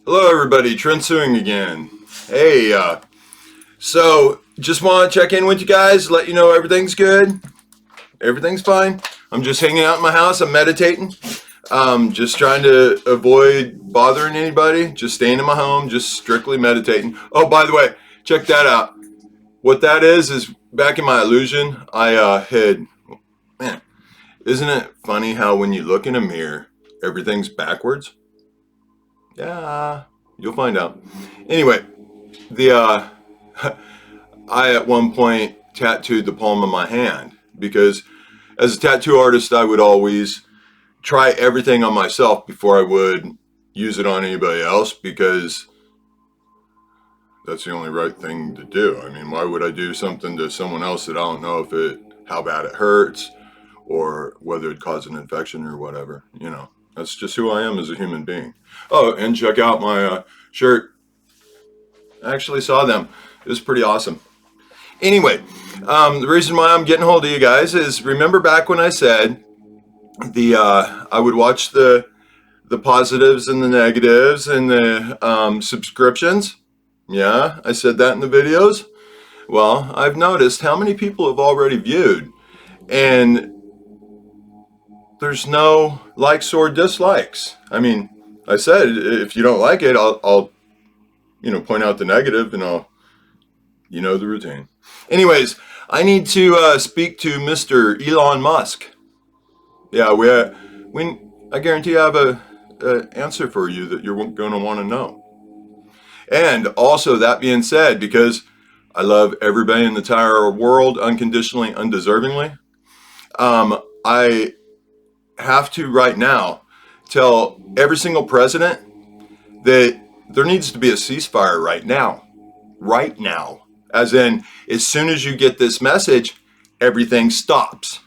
Hello, everybody. Trent Suing again. Hey, so just want to check in with you guys, let you know everything's good, everything's fine. I'm just hanging out in my house. I'm meditating. Just trying to avoid bothering anybody. Just staying in my home, just strictly meditating. Oh, by the way, check that out. What that is back in my illusion, I had, man, isn't it funny how when you look in a mirror, everything's backwards? Yeah, you'll find out. Anyway, the I at one point tattooed the palm of my hand because as a tattoo artist, I would always try everything on myself before I would use it on anybody else because that's the only right thing to do. I mean, why would I do something to someone else that I don't know how bad it hurts or whether it'd cause an infection or whatever, That's just who I am as a human being. Oh, and check out my shirt. I actually saw them. It was pretty awesome. Anyway, the reason why I'm getting a hold of you guys is remember back when I said I would watch the positives and the negatives and the subscriptions. Yeah, I said that in the videos. Well, I've noticed how many people have already viewed, and there's no likes or dislikes. I mean, I said if you don't like it, I'll point out the negative, and I'll the routine. Anyways, I need to speak to Mr. Elon Musk. Yeah, I guarantee I have a answer for you that you're going to want to know. And also, that being said, because I love everybody in the entire world unconditionally, undeservingly, I have to right now tell every single president that there needs to be a ceasefire right now. Right now. As in, as soon as you get this message, everything stops.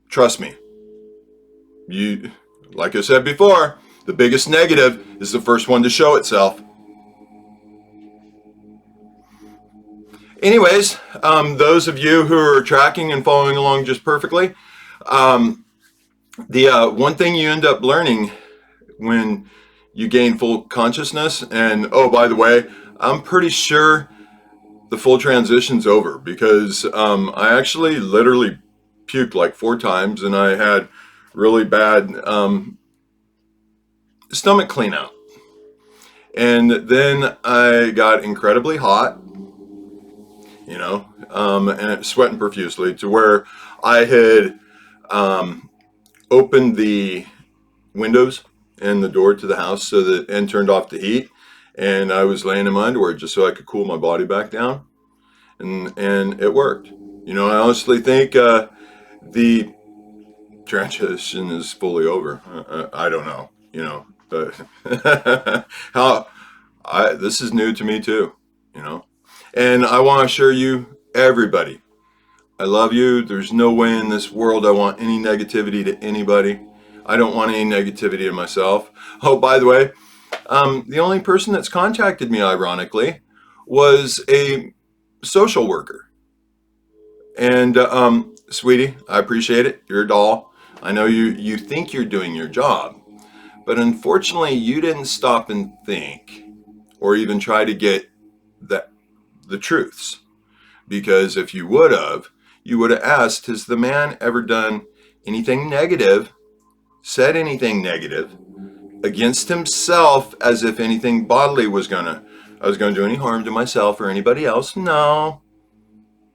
Trust me. Like I said before, the biggest negative is the first one to show itself. Anyways, those of you who are tracking and following along just perfectly, the one thing you end up learning when you gain full consciousness, and oh, by the way, I'm pretty sure the full transition's over because I actually literally puked like 4 times and I had really bad stomach clean out. And then I got incredibly hot, and sweating profusely to where I had opened the windows and the door to the house and turned off the heat. And I was laying in my underwear just so I could cool my body back down. And it worked. I honestly think the transition is fully over. I don't know, but this is new to me too, and I want to assure you, everybody, I love you. There's no way in this world I want any negativity to anybody. I don't want any negativity to myself. Oh, by the way, the only person that's contacted me, ironically, was a social worker. And sweetie, I appreciate it. You're a doll. I know you think you're doing your job, but unfortunately, you didn't stop and think, or even try to get the truths. Because if you would have, you would have asked, has the man ever done anything negative, said anything negative against himself, as if anything bodily I was gonna do any harm to myself or anybody else? No.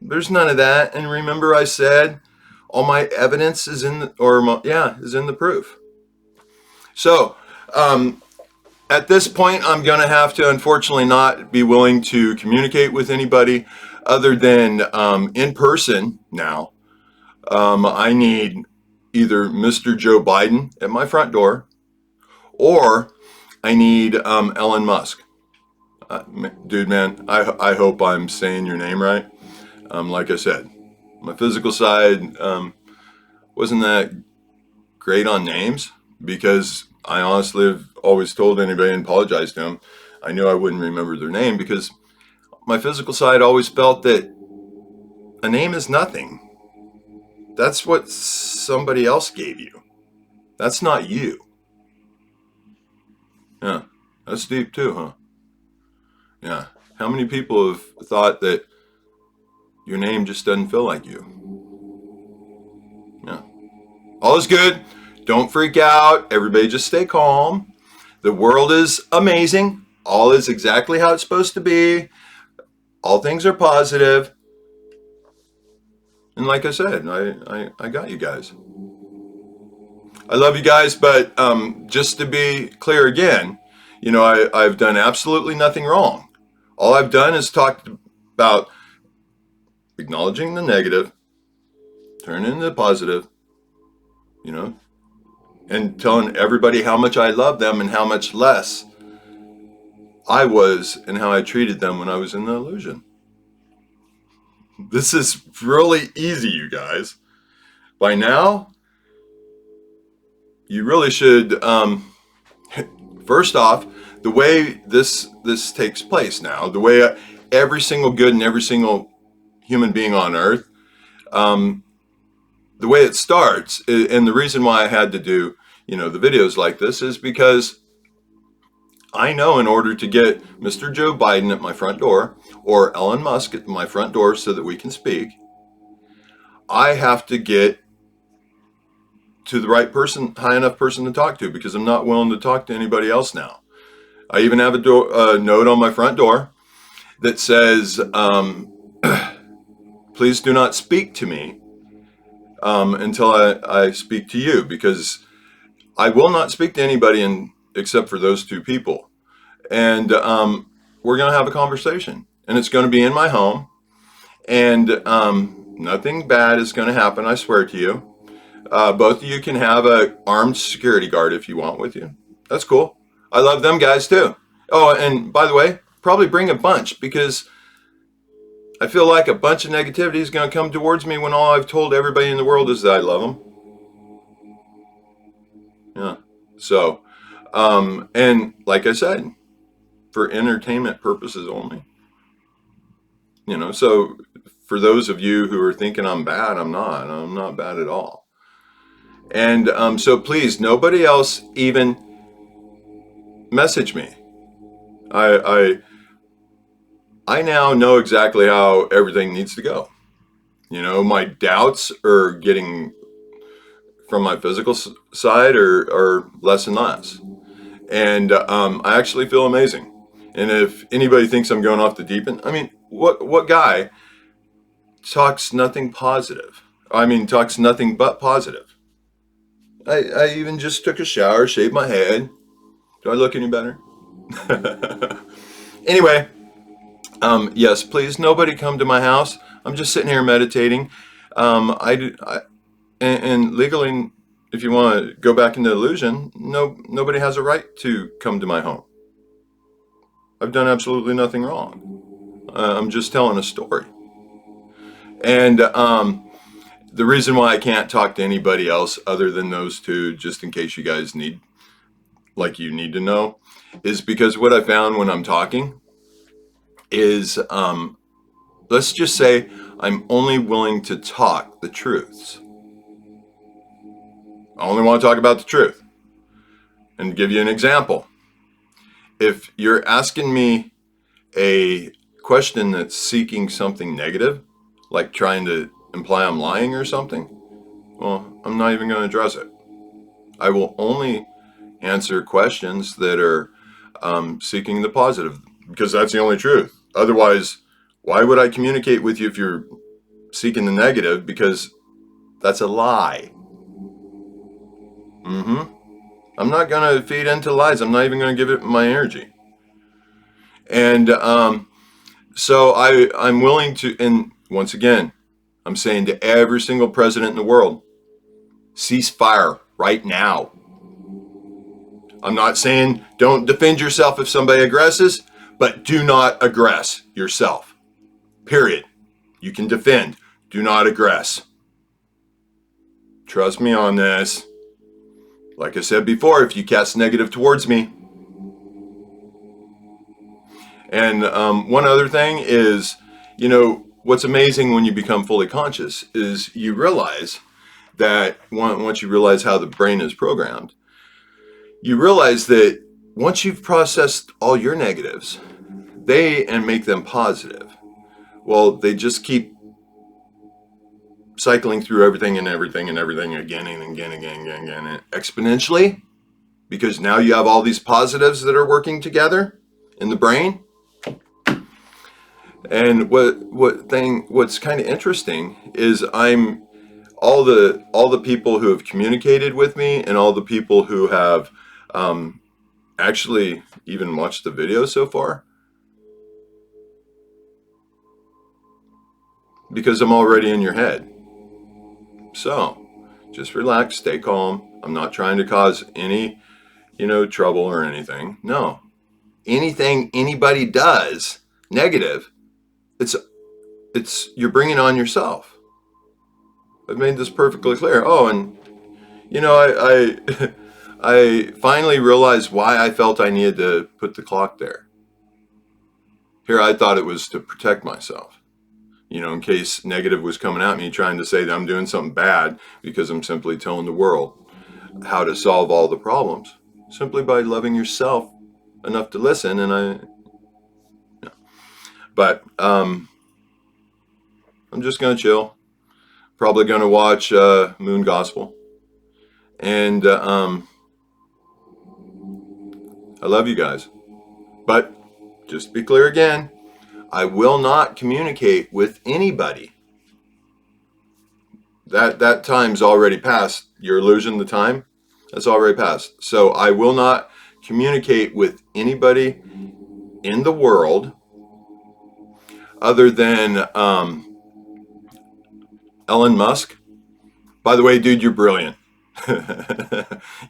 There's none of that. And remember, I said all my evidence is in the proof. So, at this point, I'm going to have to unfortunately not be willing to communicate with anybody other than in person now. I need either Mr. Joe Biden at my front door, or I need Elon Musk. Dude, man, I hope I'm saying your name right. Like I said, my physical side wasn't that great on names because I honestly have always told anybody and apologized to them. I knew I wouldn't remember their name because my physical side always felt that a name is nothing. That's what somebody else gave you. That's not you. Yeah, that's deep too, huh? Yeah. How many people have thought that your name just doesn't feel like you? Yeah. All is good. Don't freak out. Everybody just stay calm. The world is amazing. All is exactly how it's supposed to be. All things are positive. And like I said, I got you guys. I love you guys, but just to be clear again, I've done absolutely nothing wrong. All I've done is talked about acknowledging the negative, turning into the positive, you know, and telling everybody how much I love them and how much less I was and how I treated them when I was in the illusion. This is really easy, you guys. By now, you really should. First off, the way this takes place now, the way every single good and every single human being on Earth, um, the way it starts, and the reason why I had to do the videos like this is because I know in order to get Mr. Joe Biden at my front door or Elon Musk at my front door so that we can speak, I have to get to the right person, high enough person to talk to, because I'm not willing to talk to anybody else now. I even have a note on my front door that says, please do not speak to me until I speak to you, because I will not speak to anybody except for those two people. And we're going to have a conversation. And it's going to be in my home. And nothing bad is going to happen, I swear to you. Both of you can have a armed security guard if you want with you. That's cool. I love them guys too. Oh, and by the way, probably bring a bunch, because I feel like a bunch of negativity is going to come towards me when all I've told everybody in the world is that I love them. Yeah. So, and like I said, for entertainment purposes only. So for those of you who are thinking I'm bad, I'm not. I'm not bad at all. And so please, nobody else even message me. I I now know exactly how everything needs to go. My doubts are getting from my physical side are less and less. And I actually feel amazing. And if anybody thinks I'm going off the deep end, I mean, what guy talks nothing positive? I mean, talks nothing but positive. I even just took a shower, shaved my head. Do I look any better? Anyway, yes, please, nobody come to my house. I'm just sitting here meditating. And legally, if you want to go back into illusion, nobody has a right to come to my home. I've done absolutely nothing wrong. I'm just telling a story. And the reason why I can't talk to anybody else other than those two, just in case you guys need to know, is because what I found when I'm talking is, let's just say I'm only willing to talk the truths. I only want to talk about the truth. And give you an example. If you're asking me a question that's seeking something negative, like trying to imply I'm lying or something, well, I'm not even going to address it. I will only answer questions that are seeking the positive, because that's the only truth. Otherwise, why would I communicate with you if you're seeking the negative? Because that's a lie. I'm not going to feed into lies. I'm not even going to give it my energy. And so I'm willing to, and once again, I'm saying to every single president in the world, cease fire right now. I'm not saying don't defend yourself if somebody aggresses, but do not aggress yourself. Period. You can defend. Do not aggress. Trust me on this. Like I said before, if you cast negative towards me. And one other thing is, what's amazing when you become fully conscious is you realize that once you realize how the brain is programmed, you realize that once you've processed all your negatives, and make them positive, well, they just keep cycling through everything and everything and everything again and again and again and again and exponentially, because now you have all these positives that are working together in the brain. And what's kind of interesting is all the people who have communicated with me and all the people who have actually even watched the video so far, because I'm already in your head. So just relax, stay calm. I'm not trying to cause any, trouble or anything. No, anything anybody does negative, it's you're bringing on yourself. I've made this perfectly clear. Oh, and I I finally realized why I felt I needed to put the clock there. Here, I thought it was to protect myself, in case negative was coming at me trying to say that I'm doing something bad, because I'm simply telling the world how to solve all the problems simply by loving yourself enough to listen. But I'm just gonna chill. Probably gonna watch Moon Gospel, and I love you guys. But just to be clear again, I will not communicate with anybody. That time's already passed. Your illusion, the time, that's already passed. So I will not communicate with anybody in the world other than Elon Musk. By the way, dude, you're brilliant.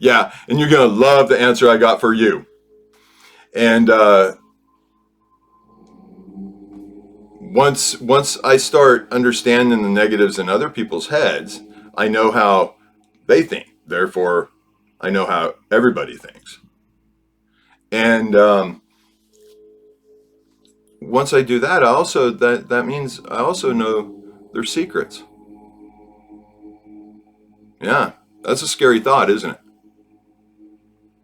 Yeah, and you're gonna love the answer I got for you. And once I start understanding the negatives in other people's heads, I know how they think. Therefore, I know how everybody thinks. And once I do that, that means I also know their secrets. Yeah, that's a scary thought, isn't it?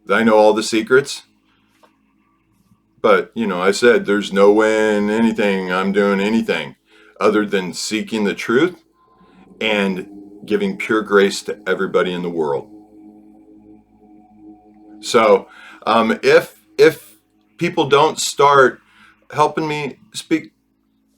That I know all the secrets. But, I said there's no way in anything I'm doing anything other than seeking the truth and giving pure grace to everybody in the world. So, if people don't start helping me speak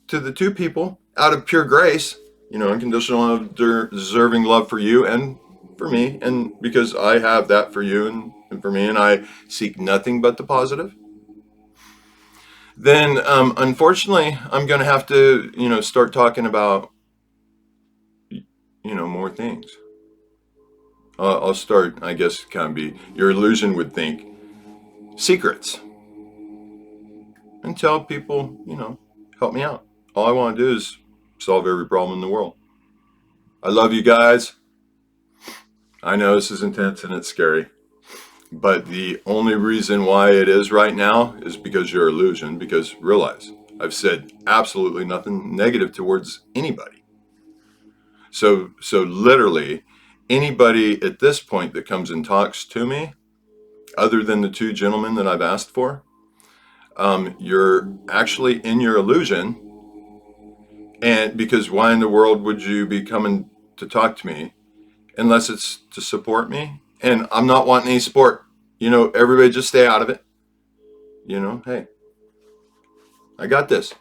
to the two people out of pure grace, unconditional, deserving love for you and for me, and because I have that for you and for me, and I seek nothing but the positive, then unfortunately, I'm going to have to, start talking about, more things. I'll start, I guess, kind of be, your illusion would think, secrets. And tell people, help me out. All I want to do is solve every problem in the world. I love you guys. I know this is intense and it's scary. But the only reason why it is right now is because you're illusion. Because realize, I've said absolutely nothing negative towards anybody. So literally, anybody at this point that comes and talks to me, other than the two gentlemen that I've asked for, you're actually in your illusion. And because why in the world would you be coming to talk to me unless it's to support me? And I'm not wanting any support. Everybody just stay out of it. Hey, I got this.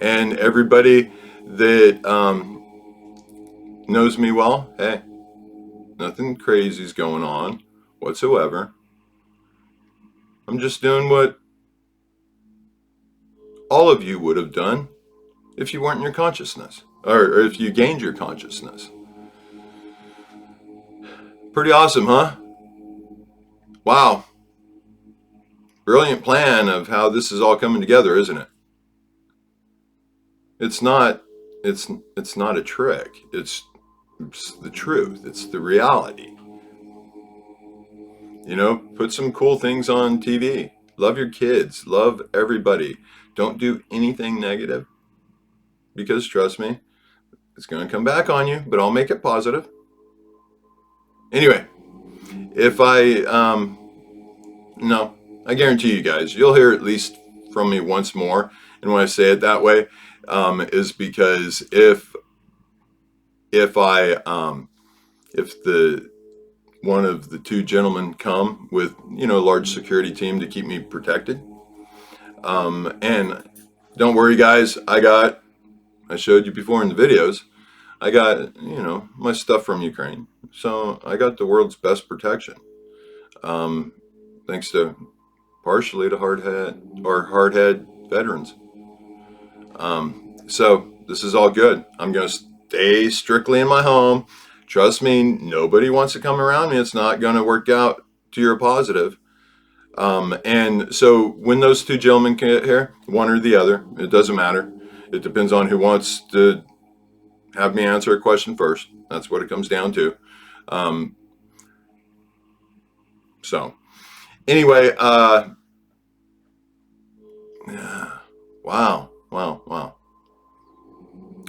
And everybody that knows me well, hey, nothing crazy is going on whatsoever. I'm just doing what all of you would have done if you weren't in your consciousness, or if you gained your consciousness. Pretty awesome, huh? Wow. Brilliant plan of how this is all coming together, isn't it? It's not a trick. It's the truth. It's the reality. Put some cool things on TV. Love your kids. Love everybody. Don't do anything negative, because trust me, it's going to come back on you, but I'll make it positive. Anyway, if I, no, I guarantee you guys, you'll hear at least from me once more. And when I say it that way, is because if I if the one of the two gentlemen come with, you know, a large security team to keep me protected, and don't worry guys, I showed you before in the videos, I got, you know, my stuff from Ukraine, so I got the world's best protection, um, thanks to partially to hardhead veterans. So this is all good. I'm going to stay strictly in my home. Trust me, nobody wants to come around me. It's not going to work out to your positive. And so when those two gentlemen get here, one or the other, it doesn't matter. It depends on who wants to have me answer a question first. That's what it comes down to. Um, so anyway, wow, wow, wow.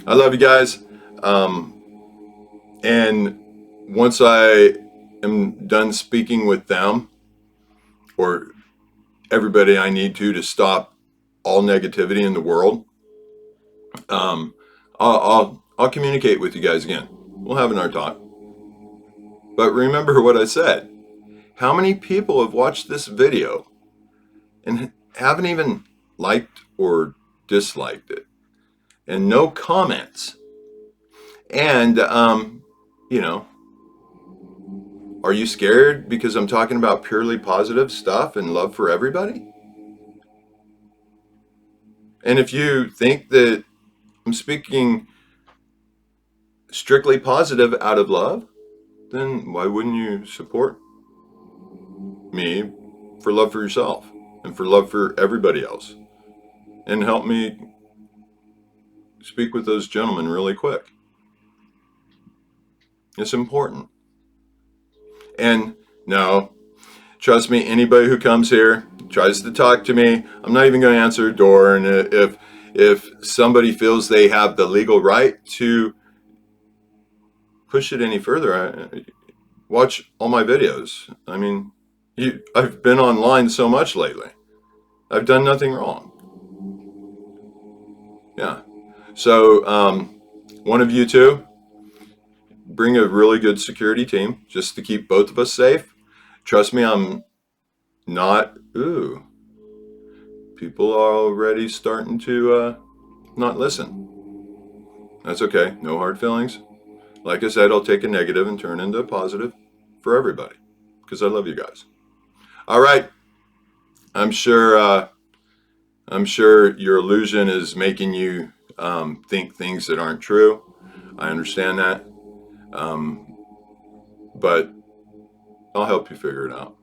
I love you guys. Um, and once I am done speaking with them or everybody I need to stop all negativity in the world, um, I'll communicate with you guys again. We'll have another talk. But remember what I said. How many people have watched this video and haven't even liked or disliked it? And no comments. And, you know, are you scared because I'm talking about purely positive stuff and love for everybody? And if you think that I'm speaking strictly positive out of love, then why wouldn't you support me for love for yourself and for love for everybody else? And help me speak with those gentlemen really quick. It's important. And no, trust me, anybody who comes here tries to talk to me, I'm not even going to answer the door. And if somebody feels they have the legal right to push it any further, watch all my videos. I mean, I've been online so much lately. I've done nothing wrong. Yeah. So, one of you two, bring a really good security team just to keep both of us safe. Trust me, I'm not. Ooh, people are already starting to not listen. That's okay. No hard feelings. Like I said, I'll take a negative and turn into a positive for everybody because I love you guys. All right. I'm sure. I'm sure your illusion is making you think things that aren't true. I understand that. Um, but I'll help you figure it out.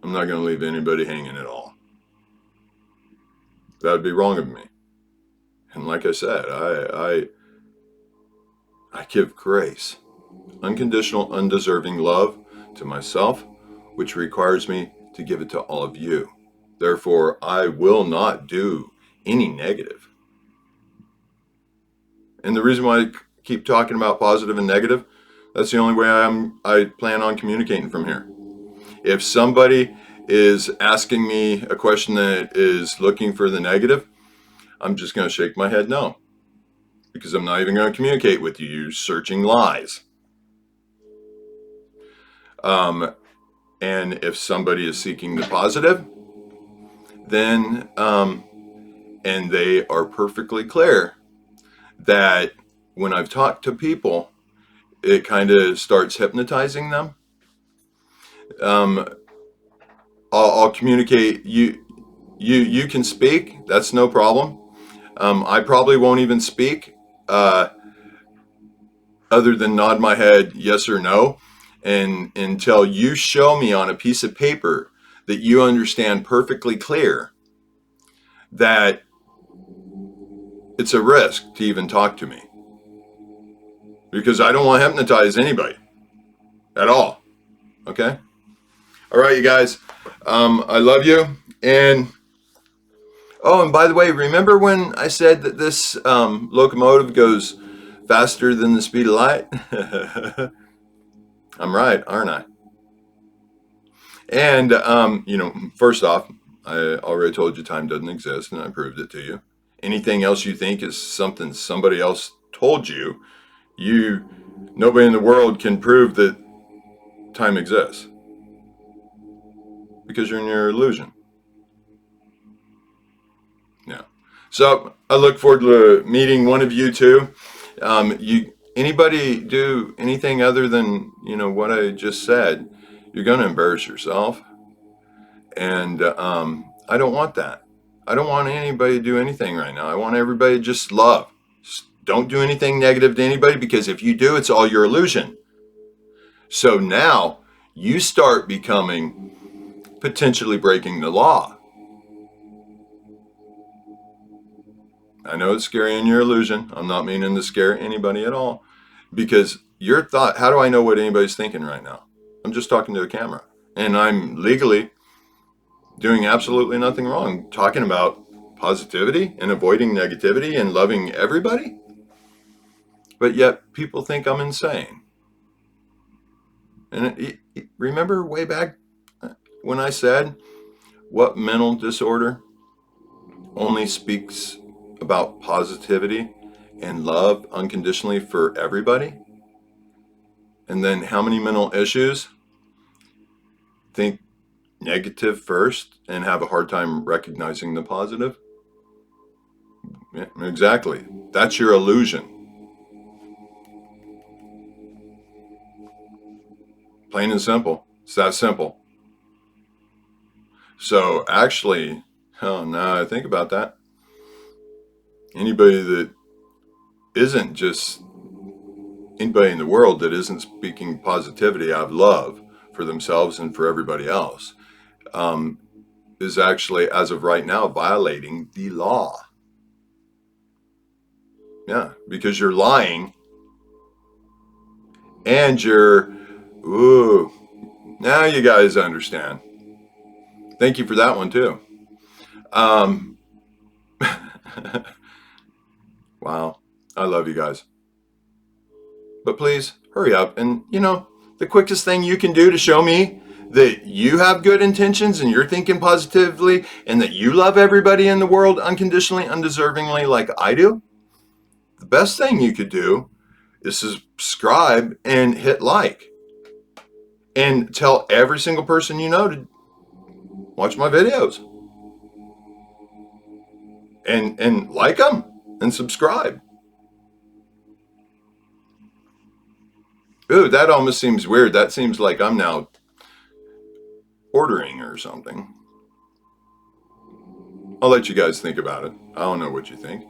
I'm not going to leave anybody hanging at all. That would be wrong of me. And like I said, I give grace, unconditional, undeserving love to myself, which requires me to give it to all of you. Therefore, I will not do any negative. And the reason why I keep talking about positive and negative, that's the only way I plan on communicating from here. If somebody is asking me a question that is looking for the negative, I'm just going to shake my head no. Because I'm not even going to communicate with you. You're searching lies. And if somebody is seeking the positive, then, and they are perfectly clear that when I've talked to people, it kind of starts hypnotizing them. Um, I'll communicate. You can speak. That's no problem. I probably won't even speak, other than nod my head yes or no, and until you show me on a piece of paper that you understand perfectly clear that it's a risk to even talk to me, because I don't want to hypnotize anybody at all. Okay. All right, you guys. I love you. And oh, and by the way, remember when I said that this locomotive goes faster than the speed of light? I'm right, aren't I? And, first off, I already told you time doesn't exist, and I proved it to you. Anything else you think is something somebody else told you, you nobody in the world can prove that time exists because you're in your illusion. Yeah. So I look forward to meeting one of you two. You anybody do anything other than what I just said, you're going to embarrass yourself, and I don't want that. I don't want anybody to do anything right now. I want everybody to just love. Don't do anything negative to anybody, because if you do, it's all your illusion. So now you start becoming potentially breaking the law. I know it's scary in your illusion. I'm not meaning to scare anybody at all, because your thought, how do I know what anybody's thinking right now? I'm just talking to a camera, and I'm legally doing absolutely nothing wrong, talking about positivity and avoiding negativity and loving everybody. But yet people think I'm insane. And remember way back when I said what mental disorder only speaks about positivity and love unconditionally for everybody? And then how many mental issues think negative first and have a hard time recognizing the positive? Yeah, exactly. That's your illusion. Plain and simple. It's that simple. So actually, oh, now I think about that, anybody that isn't just anybody in the world that isn't speaking positivity out of love for themselves and for everybody else, um, is actually, as of right now, violating the law. Yeah, because you're lying, and you're, ooh, now you guys understand. Thank you for that one too. Um, wow, I love you guys. But please hurry up. And the quickest thing you can do to show me that you have good intentions and you're thinking positively and that you love everybody in the world unconditionally, undeservingly, like I do, the best thing you could do is subscribe and hit like and tell every single person you know to watch my videos and like them and subscribe. Ooh, that almost seems weird. That seems like I'm now ordering or something. I'll let you guys think about it. I don't know what you think.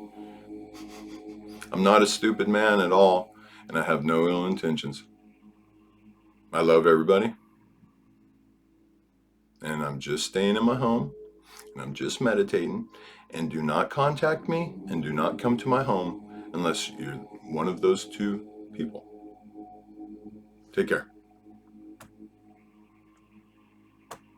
I'm not a stupid man at all, and I have no ill intentions. I love everybody, and I'm just staying in my home, and I'm just meditating. And do not contact me, and do not come to my home unless you're one of those two people. Take care.